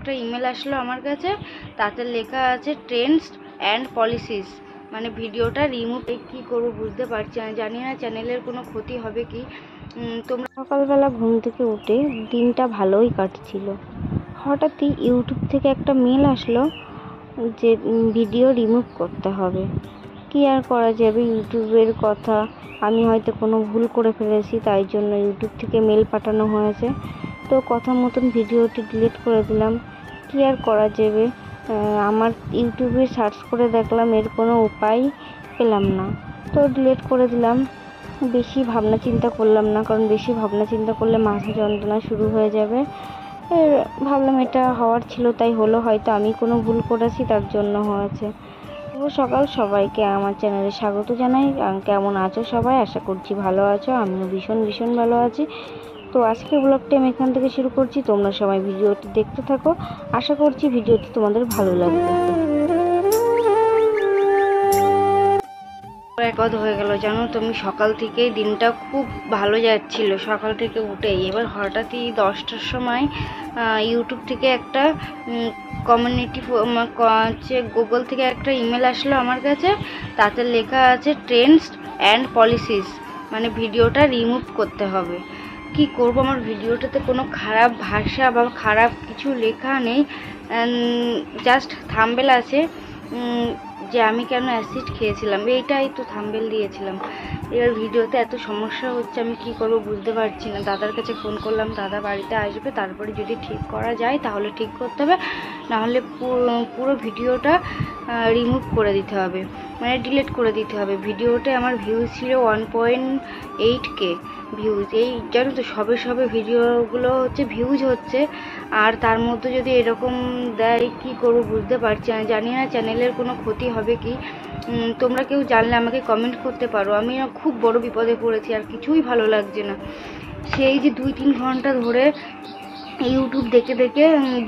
একটা ইমেল আসলো আমার কাছে, তাতে লেখা আছে ট্রেন্ডস অ্যান্ড পলিসিস, মানে ভিডিওটা রিমুভ। কী করবো বুঝতে পারছি না, জানি না চ্যানেলের কোনো ক্ষতি হবে কি। তোমরা সকালবেলা ঘুম থেকে উঠে দিনটা ভালোই কাটছিল, হঠাৎই ইউটিউব থেকে একটা মেল আসলো যে ভিডিও রিমুভ করতে হবে। কি আর করা যাবে, ইউটিউবের কথা, আমি হয়তো কোনো ভুল করে ফেলেছি, তাই জন্য ইউটিউব থেকে মেল পাঠানো হয়েছে। তো কথা মতন ভিডিওটি ডিলিট করে দিলাম। কি আর করা যাবে, আমার ইউটিউবে সার্চ করে দেখলাম, এর কোনো উপায় পেলাম না, তো ডিলিট করে দিলাম। বেশি ভাবনা চিন্তা করলাম না, কারণ বেশি ভাবনা চিন্তা করলে মাথা যন্ত্রণা শুরু হয়ে যাবে। ভাবলাম এটা হওয়ার ছিল তাই হলো, হয়তো আমি কোনো ভুল করেছি তার জন্য হয়েছে। শুভ সকাল সবাইকে আমার চ্যানেলে স্বাগত জানাই। কেমন আছো সবাই? আশা করছি ভালো আছো, আমিও ভীষণ ভীষণ ভালো আছি। তো আজকে ব্লগটি আমি এখান থেকে শুরু করছি, তোমরা সবাই ভিডিওটি দেখতে থাকো, আশা করছি ভিডিওটি তোমাদের ভালো লাগবে। একবাদ হয়ে গেল জানো, তুমি সকাল থেকেই দিনটা খুব ভালো যাচ্ছিল, সকাল থেকে উঠেই। এবার হঠাৎই 10টার সময় ইউটিউব থেকে একটা কমিউনিটি গুগল থেকে একটা ইমেল আসলো আমার কাছে, তাতে লেখা আছে ট্রেন্ডস অ্যান্ড পলিসিস, মানে ভিডিওটা রিমুভ করতে হবে। কি করব, আমার ভিডিওটাতে কোনো খারাপ ভাষা বা খারাপ কিছু লেখা নেই, জাস্ট থাম্বনেল আছে যে আমি কেন অ্যাসিড খেয়েছিলাম, এইটাই তো থাম্বনেল দিয়েছিলাম। এবার ভিডিওতে এত সমস্যা হচ্ছে, আমি কি করব বুঝতে পারছি না। দাদার কাছে ফোন করলাম, দাদা বাড়িতে আসবে, তারপরে যদি ঠিক করা যায় তাহলে ঠিক করতে হবে, নাহলে পুরো ভিডিওটা রিমুভ করে দিতে হবে, মানে ডিলিট করে দিতে হবে। ভিডিওতে আমার ভিউজ ছিল 1.8K ভিউজ। এই জানো তো, সবে ভিডিওগুলো হচ্ছে ভিউজ হচ্ছে, আর তার মধ্যে যদি এরকম দেয় কি করব বুঝতে পারছি না, জানি না চ্যানেলের কোনো ক্ষতি হবে কি। তোমরা কেউ জানলে আমাকে কমেন্ট করতে পারো। আমি খুব বড় বিপদে পড়েছি, আর কিছুই ভালো লাগছে না। সেই যে 2-3 ঘন্টা ধরে ইউটিউব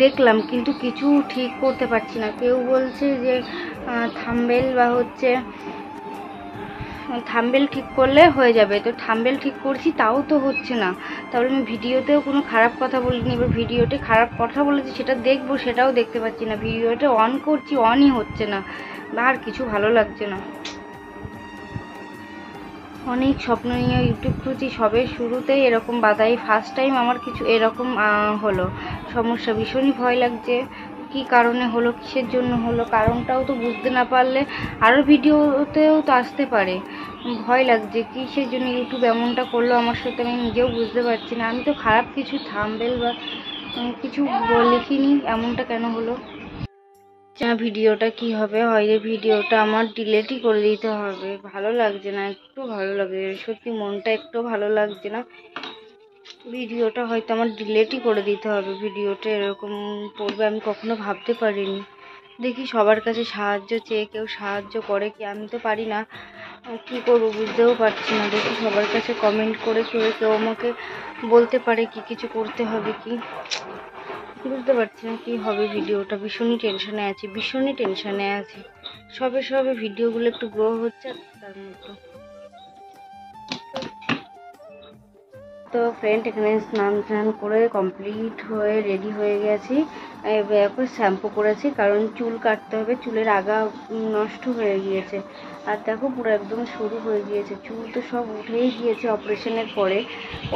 দেখলাম, কিন্তু কিছু ঠিক করতে পারছি না। কেউ বলছে যে থাম্বনেল বা হচ্ছে থাম্বনেল ঠিক করলে হয়ে যাবে, তো থাম্বনেল ঠিক করছি তাও তো হচ্ছে না। তাহলে আমি ভিডিওতেও কোনো খারাপ কথা বলিনি, এবার ভিডিওতে খারাপ কথা বলেছি সেটা দেখবো, সেটাও দেখতে পাচ্ছি না। ভিডিওটা অন করছি, অনই হচ্ছে না, আর কিছু ভালো লাগছে না। অনেক স্বপ্ন নিয়ে ইউটিউব খুঁজছি, সবে শুরুতেই এরকম বাধাই, ফার্স্ট টাইম আমার কিছু এরকম হলো সমস্যা। ভীষণই ভয় লাগছে, কি কারণে হলো, কিসের জন্য হলো, কারণটাও তো বুঝতে না পারলে আরও ভিডিওতেও তো আসতে পারে। ভয় লাগছে কিসের জন্য ইউটিউব এমনটা করলো আমার সাথে, আমি নিজেও বুঝতে পারছি না। আমি তো খারাপ কিছু থাম্বনেল বা কিছু লিখিনি, এমনটা কেন হলো। ভিডিওটা কি হবে, হয়তো ভিডিওটা আমার ডিলিটই করে দিতে হবে। ভালো লাগছে না, একটু ভালো লাগছে, সত্যি মনটা একটু ভালো লাগছে না। ভিডিওটা হয়তো আমার ডিলিটই করে দিতে হবে। ভিডিওটা এরকম পড়বে আমি কখনো ভাবতে পারিনি। দেখি সবার কাছে সাহায্য চেয়ে কেউ সাহায্য করে কি, আমি তো পারি না, কি করবো বুঝতেও পারছি না। দেখি সবার কাছে কমেন্ট করে কেউ আমাকে বলতে পারে কি কিছু করতে হবে কি, বুঝতে পারছি না কি হবে। ভিডিওটা ভীষণই টেনশনে আছি। সবে ভিডিওগুলো একটু গ্রো হচ্ছে, তার মতো। তো ফ্রেন্ড, এখানে স্নান করে কমপ্লিট হয়ে রেডি হয়ে গেছি। এবার শ্যাম্পু করেছি, কারণ চুল কাটতে হবে, চুলের আগা নষ্ট হয়ে গিয়েছে। আর দেখো পুরো একদম সরু হয়ে গিয়েছে, চুল তো সব উঠেই গিয়েছে অপারেশনের পরে।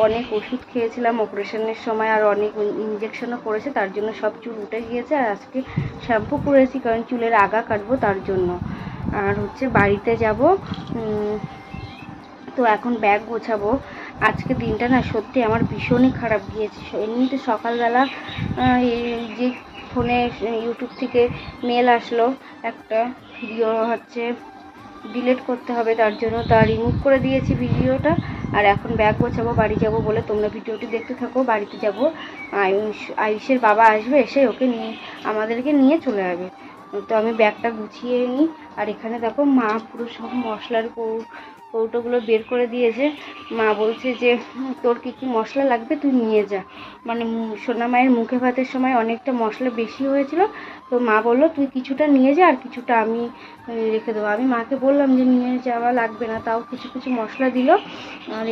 অনেক ওষুধ খেয়েছিলাম অপারেশনের সময়, আর অনেক ইঞ্জেকশনও করেছে, তার জন্য সব চুল উঠে গিয়েছে। আর আজকে শ্যাম্পু করেছি কারণ চুলের আগা কাটবো তার জন্য। আর হচ্ছে বাড়িতে যাব, তো এখন ব্যাগ গোছাবো। আজকে দিনটা না সত্যি আমার ভীষণই খারাপ গিয়েছে। এমনিতে সকালবেলা যে ফোনে ইউটিউব থেকে মেল আসলো একটা, ভিডিও হচ্ছে ডিলিট করতে হবে, তার জন্য তা রিমুভ করে দিয়েছি ভিডিওটা। আর এখন ব্যাগ গোছাবো, বাড়ি যাব বলে। তোমরা ভিডিওটি দেখতে থাকো। বাড়িতে যাব, আয়ুষের বাবা আসবে, এসে ওকে নিয়ে আমাদেরকে নিয়ে চলে যাবে। তো আমি ব্যাগটা গুছিয়ে নিই। আর এখানে দেখো মা পুরো সব মশলার কৌটোগুলো বের করে দিয়েছে। মা বলছে যে তোর কী কী মশলা লাগবে তুই নিয়ে যা, মানে সোনা মায়ের মুখে ভাতের সময় অনেকটা মশলা বেশি হয়েছিল, তো মা বললো তুই কিছুটা নিয়ে যা আর কিছুটা আমি রেখে দেবো। আমি মাকে বললাম যে নিয়ে যাওয়া লাগবে না, তাও কিছু কিছু মশলা দিল। আর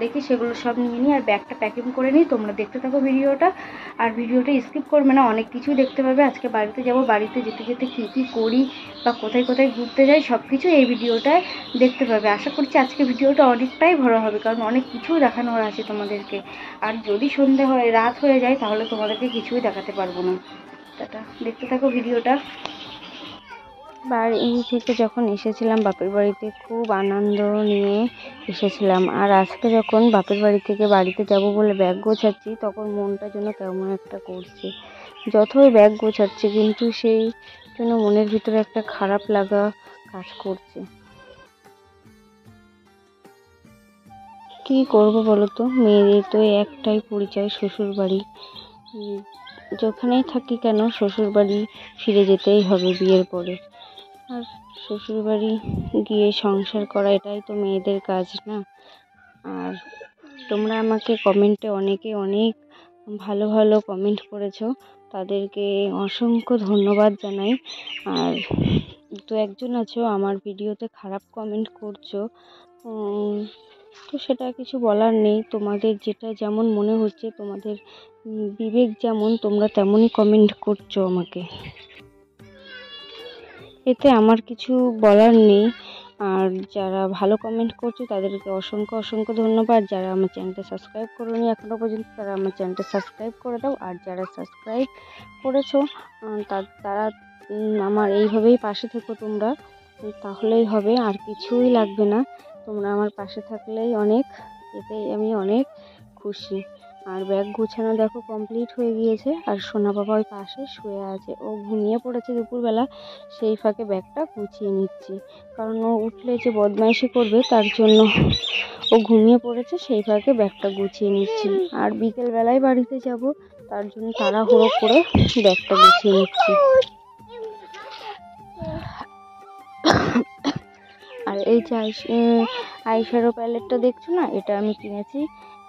দেখি সেগুলো সব নিয়ে নিই আর ব্যাগটা প্যাকিং করে নিই। তোমরা দেখতে থাকো ভিডিওটা, আর ভিডিওটা স্কিপ করবে না, অনেক কিছুই দেখতে পাবে। আজকে বাড়িতে যাব, বাড়িতে যেতে যেতে কী কী করি বা কোথায় কোথায় ঘুরতে যাই সব কিছু এই ভিডিওটায় দেখতে পাবে। আশা করছি আজকে ভিডিওটা অনেকটাই বড় হবে, কারণ অনেক কিছুই দেখানোর আছে তোমাদেরকে। আর যদি সন্ধে হয়, রাত হয়ে যায়, তাহলে তোমাদেরকে কিছুই দেখাতে পারবো না। টাটা, দেখতে থাকো ভিডিওটা। বাড়ি থেকে যখন এসেছিলাম বাপের বাড়িতে খুব আনন্দ নিয়ে এসেছিলাম, আর আজকে যখন বাপের বাড়ি থেকে বাড়িতে যাব বলে ব্যাগ গোছাচ্ছি, তখন মনটা যেন কেমন একটা করছে। যতই ব্যাগ গোছাচ্ছি কিন্তু সেই জন্য মনের ভিতরে একটা খারাপ লাগা কাজ করছে। কি করবো বলো তো, মেয়েদের তো একটাই পরিচয় শ্বশুর বাড়ি। যেখানেই থাকি কেন শ্বশুর বাড়ি ফিরে যেতেই হবে বিয়ের পরে। আর শ্বশুর বাড়ি গিয়ে সংসার করা এটাই তো মেয়েদের কাজ না। আর তোমরা আমাকে কমেন্টে অনেকে অনেক ভালো ভালো কমেন্ট করেছো, তাদেরকে অসংখ্য ধন্যবাদ জানাই। আর দু একজন আছো আমার ভিডিওতে খারাপ কমেন্ট করছো, তো সেটা কিছু বলার নেই। তোমাদের যেটা যেমন মনে হচ্ছে, তোমাদের বিবেক যেমন, তোমরা তেমনই কমেন্ট করছো আমাকে, এতে আমার কিছু বলার নেই। আর যারা ভালো কমেন্ট করছো তাদেরকে অসংখ্য অসংখ্য ধন্যবাদ। যারা আমার চ্যানেলটা সাবস্ক্রাইব করোনি এখনও পর্যন্ত, তারা আমার চ্যানেলটা সাবস্ক্রাইব করে দাও। আর যারা সাবস্ক্রাইব করেছো তারা আমার এইভাবেই পাশে থেকো তোমরা, তাহলেই হবে, আর কিছুই লাগবে না। তোমরা আমার পাশে থাকলেই অনেক, এতেই আমি অনেক খুশি। আর ব্যাগ গুছানো দেখো কমপ্লিট হয়ে গিয়েছে, আর সোনা বাবা ওই পাশে শুয়ে আছে, ও ঘুমিয়ে পড়েছে দুপুরবেলা, সেই ফাঁকে ব্যাগটা গুছিয়ে নিচ্ছি। কারণ ও উঠলে যে বদমাইশি করবে, তার জন্য ও ঘুমিয়ে পড়েছে, সেই ফাঁকে ব্যাগটা গুছিয়ে নিচ্ছি। আর বিকেলবেলায় বাড়িতে যাব, তার জন্য তাড়াহুড়ো করে ব্যাগটা গুছিয়ে নিচ্ছি। আর এই যে আইশ্যাডো প্যালেটটা দেখছো না, এটা আমি কিনেছি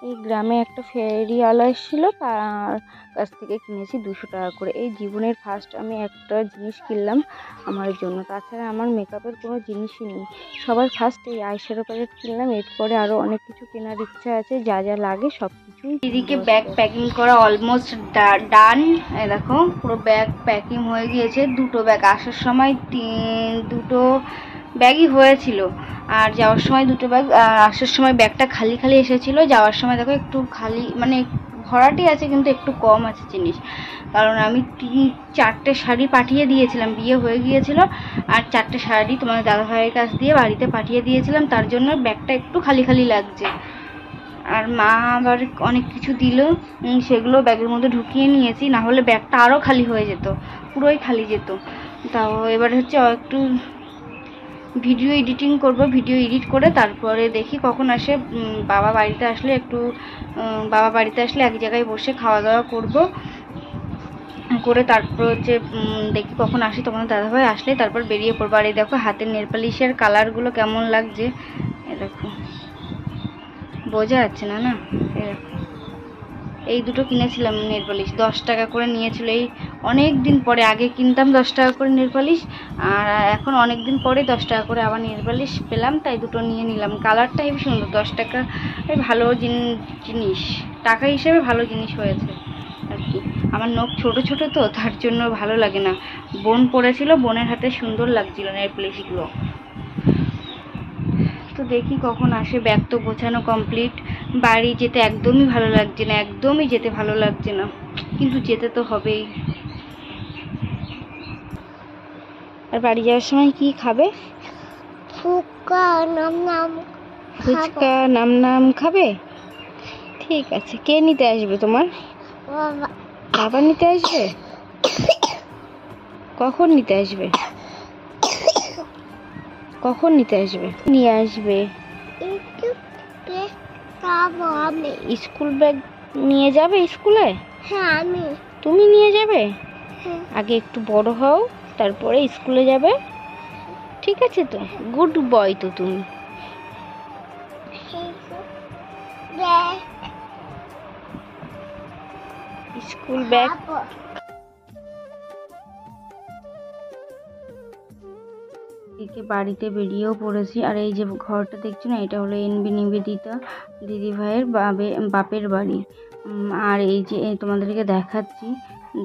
এই গ্রামে একটা ফেরিওয়ালা এসেছিলো, তার কাছ থেকে কিনেছি 200 টাকা করে। এই জীবনের ফার্স্ট আমি একটা জিনিস কিনলাম আমার জন্য, তাছাড়া আমার মেকআপের কোনো জিনিসই নেই। সবার ফার্স্ট এই আইশ্যাডো প্যালেট কিনলাম, এরপরে আরও অনেক কিছু কেনার ইচ্ছা আছে, যা যা লাগে সব কিছুই। এদিকে ব্যাগ প্যাকিং করা অলমোস্ট ডান। দেখো পুরো ব্যাগ প্যাকিং হয়ে গিয়েছে। দুটো ব্যাগ, আসার সময় দুটো ব্যাগই হয়েছিল, আর যাওয়ার সময় দুটো ব্যাগ। আসার সময় ব্যাগটা খালি খালি এসেছিলো, যাওয়ার সময় দেখো একটু খালি, মানে ভরাটি আছে কিন্তু একটু কম আছে জিনিস। কারণ আমি 4টে শাড়ি পাঠিয়ে দিয়েছিলাম, বিয়ে হয়ে গিয়েছিল, আর 4টে শাড়ি তোমাদের দাদাভাইয়ের কাছ দিয়ে বাড়িতে পাঠিয়ে দিয়েছিলাম, তার জন্য ব্যাগটা একটু খালি খালি লাগছে। আর মা আবার অনেক কিছু দিল, সেগুলো ব্যাগের মধ্যে ঢুকিয়ে নিয়েছি, না হলে ব্যাগটা আরও খালি হয়ে যেত, পুরোই খালি যেত। তাও এবার হচ্ছে একটু ভিডিও এডিটিং করব, ভিডিও এডিট করে তারপরে দেখি কখন আসে বাবা। বাড়িতে আসলে বাবা বাড়িতে আসলে এক জায়গায় বসে খাওয়া দাওয়া করব, করে তারপর হচ্ছে দেখি কখন আসি, তোমাদের দাদাভাই আসলে তারপর বেরিয়ে পড়বো। আর এই দেখো হাতের নেলপালিশের কালারগুলো কেমন লাগছে, এ দেখো, বোঝা যাচ্ছে না, না এই দেখো, এই দুটো কিনেছিলাম নেলপালিশ, 10 টাকা করে নিয়েছিল। এই অনেক দিন পরে, আগে কিনতাম 10 টাকা করে নেলপালিশ, আর এখন অনেক দিন পরে 10 টাকা করে আবার নেলপালিশ পেলাম, তাই দুটো নিয়ে নিলাম। কালারটা হেবি সুন্দর, 10 টাকা ভালো জিনিস, টাকা হিসেবে ভালো জিনিস হয়েছে আর কি। আমার নখ ছোট ছোট তো, তার জন্য ভালো লাগে না। বোন পরেছিল, বোনের হাতে সুন্দর লাগছিল নেলপালিশগুলো। তো দেখি কখন আসে। ব্যাগ তো গোছানো কমপ্লিট, বাড়ি যেতে একদমই ভালো লাগছে না, একদমই যেতে ভালো লাগছে না, কিন্তু যেতে তো হবেই। আর বাড়ি যাওয়ার সময় কি খাবে? ফুচকা নাম নাম খাবে? ঠিক আছে। কে নিতে আসবে তোমার? বাবা নিতে আসবে? কখন নিতে আসবে? কখন নিতে আসবে? নিয়ে আসবে স্কুল ব্যাগ নিয়ে যাবে স্কুলে? হ্যাঁ আমি। তুমি নিয়ে যাবে? আগে একটু বড় হও, তারপরে স্কুলে যাবে, ঠিক আছে তো? গুড বয় তো তুমি। School bag. এদিকে বাড়িতে বেরিয়েও পড়েছি। আর এই যে ঘরটা দেখছো না, এটা হলো এনবি নিবেদিতা দিদি ভাইয়ের বাপের বাড়ি। আর এই যে তোমাদেরকে দেখাচ্ছি,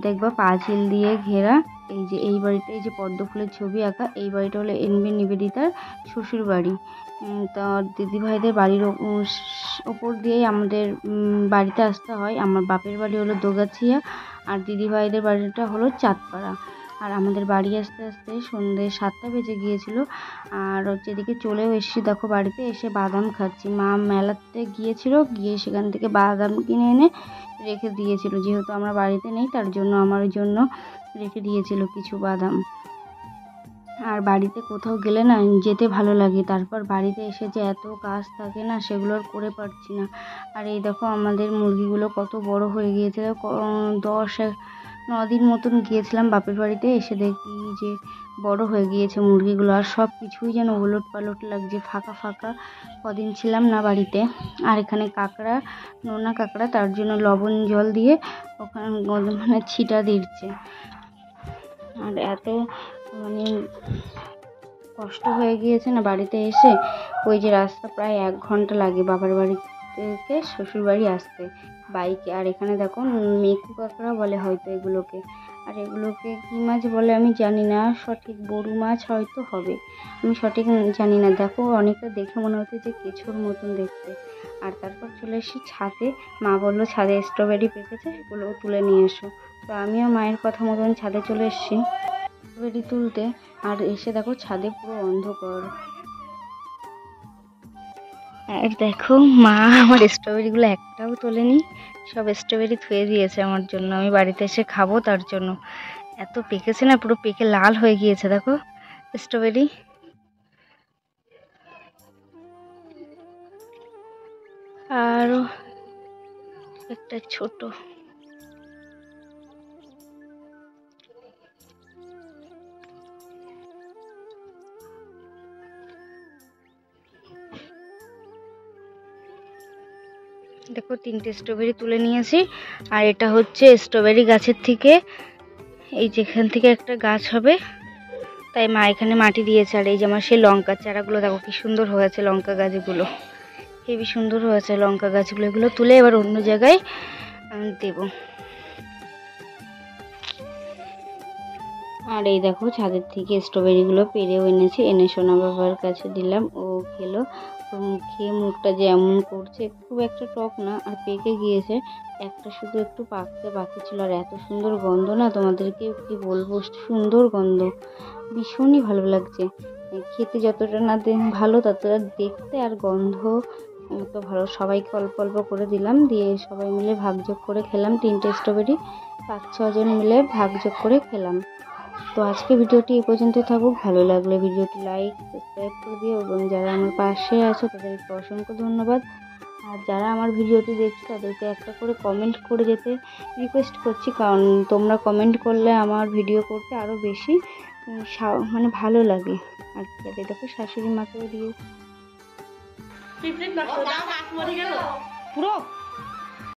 দেখবা পাঁচিল দিয়ে ঘেরা। এই যে এই বাড়িটা, এই যে পদ্ম ফুলের ছবি আঁকা, এই বাড়িটা হলো এনবি নিবেদিতার শ্বশুর বাড়ি। তো দিদি ভাইদের বাড়ির ওপর দিয়েই আমাদের বাড়িতে আসতে হয়। আমার বাপের বাড়ি হলো দোগাছিয়া, আর দিদি ভাইদের বাড়িটা হলো চাঁদপাড়া। আর আমাদের বাড়ি আসতে আসতে সন্ধ্যে 7টা বেজে গিয়েছিল। আর হচ্ছে এদিকে চলেও এসেছি, দেখো বাড়িতে এসে বাদাম খাচ্ছি। মা মেলাতে গিয়েছিল, গিয়ে সেখান থেকে বাদাম কিনে এনে রেখে দিয়েছিল। যেহেতু আমরা বাড়িতে নেই, তার জন্য আমার জন্য রেখে দিয়েছিল কিছু বাদাম। আর বাড়িতে কোথাও গেলে না যেতে ভালো লাগে, তারপর বাড়িতে এসে যে এত কাজ থাকে না, সেগুলো আর করে পারছি না। আর এই দেখো আমাদের মুরগিগুলো কত বড় হয়ে গিয়েছে। 10-9 দিন মতন গিয়েছিলাম বাপের বাড়িতে, এসে দেখি যে বড় হয়ে গিয়েছে মুরগিগুলো। আর সব কিছুই যেন ওলট পালট লাগছে, ফাঁকা ফাঁকা। কদিন ছিলাম না বাড়িতে। আর এখানে কাঁকড়া, নোনা কাঁকড়া, তার জন্য লবণ জল দিয়ে ওখানে মানে ছিটা দিচ্ছে। আর এত মানে কষ্ট হয়ে গিয়েছে না বাড়িতে এসে। ওই যে রাস্তা প্রায় 1 ঘন্টা লাগে বাবার বাড়ি থেকে শ্বশুর বাড়ি আসতে বাইকে। আর এখানে দেখো মেকু কাঁকড়া বলে হয়তো এগুলোকে। আর এগুলোকে কী মাছ বলে আমি জানি না, সঠিক বড়ু মাছ হয়তো হবে, আমি সঠিক জানি না। দেখো অনেকটা দেখে মনে হচ্ছে যে কেঁচোর মতন দেখতে। আর তারপর চলে এসেছি ছাদে। মা বললো ছাদে স্ট্রবেরি পেকেছে, এগুলো তুলে নিয়ে এসো। তো আমিও মায়ের কথা মতন ছাদে চলে এসেছি স্ট্রবেরি তুলতে। আর এসে দেখো ছাদে পুরো অন্ধকার। আর দেখো মা আমার স্ট্রবেরিগুলো একটাও তোলেনি, সব স্ট্রবেরি ধুয়ে দিয়েছে আমার জন্য, আমি বাড়িতে এসে খাবো তার জন্য। এত পেকেছে না, পুরো পেকে লাল হয়ে গিয়েছে দেখো স্ট্রবেরি। আরও একটা ছোট। দেখো 3টে স্ট্রবেরি তুলে নিয়েছি। আর এটা হচ্ছে স্ট্রবেরি গাছের থেকে, এই যেখান থেকে একটা গাছ হবে, তাই মা এখানে মাটি দিয়েছে। আর এই যে আমার সেই লঙ্কার চারাগুলো দেখো কি সুন্দর হয়েছে, লঙ্কা গাছগুলো হেবি সুন্দর হয়েছে লঙ্কা গাছগুলো। এগুলো তুলে এবার অন্য জায়গায় দেব। আর এই দেখো ছাদের থেকে স্ট্রবেরিগুলো পেরেও এনেছি, এনে সোনা বাবার কাছে দিলাম, ও খেলো। খেয়ে মুখটা যে এমন করছে, খুব একটা টক না, আর পেকে গিয়েছে। একটা শুধু একটু পাকতে বাকি ছিল। আর এত সুন্দর গন্ধ না, তোমাদেরকে কি বলবো, সুন্দর গন্ধ, ভীষণই ভালো লাগছে। খেতে যতটা না ভালো, ততটা দেখতে আর গন্ধ তো ভালো। সবাইকে অল্প অল্প করে দিলাম, দিয়ে সবাই মিলে ভাগযোগ করে খেলাম। 3টে স্ট্রবেরি 5-6 জন মিলে ভাগযোগ করে খেলাম। তো আজকে ভিডিওটি এই পর্যন্ত থাকুক। ভালো লাগলে ভিডিওটি লাইক সাবস্ক্রাইব করে দিও, এবং যারা আমার পাশে আছো তাদেরকে অসংখ্য ধন্যবাদ। আর যারা আমার ভিডিওটি দেখছো তাদেরকে একটা করে কমেন্ট করে যেতে রিকোয়েস্ট করছি, কারণ তোমরা কমেন্ট করলে আমার ভিডিও করতে আরও বেশি মানে ভালো লাগে। আর দেখো শাশুড়ি মাকেও দিয়ে পুরো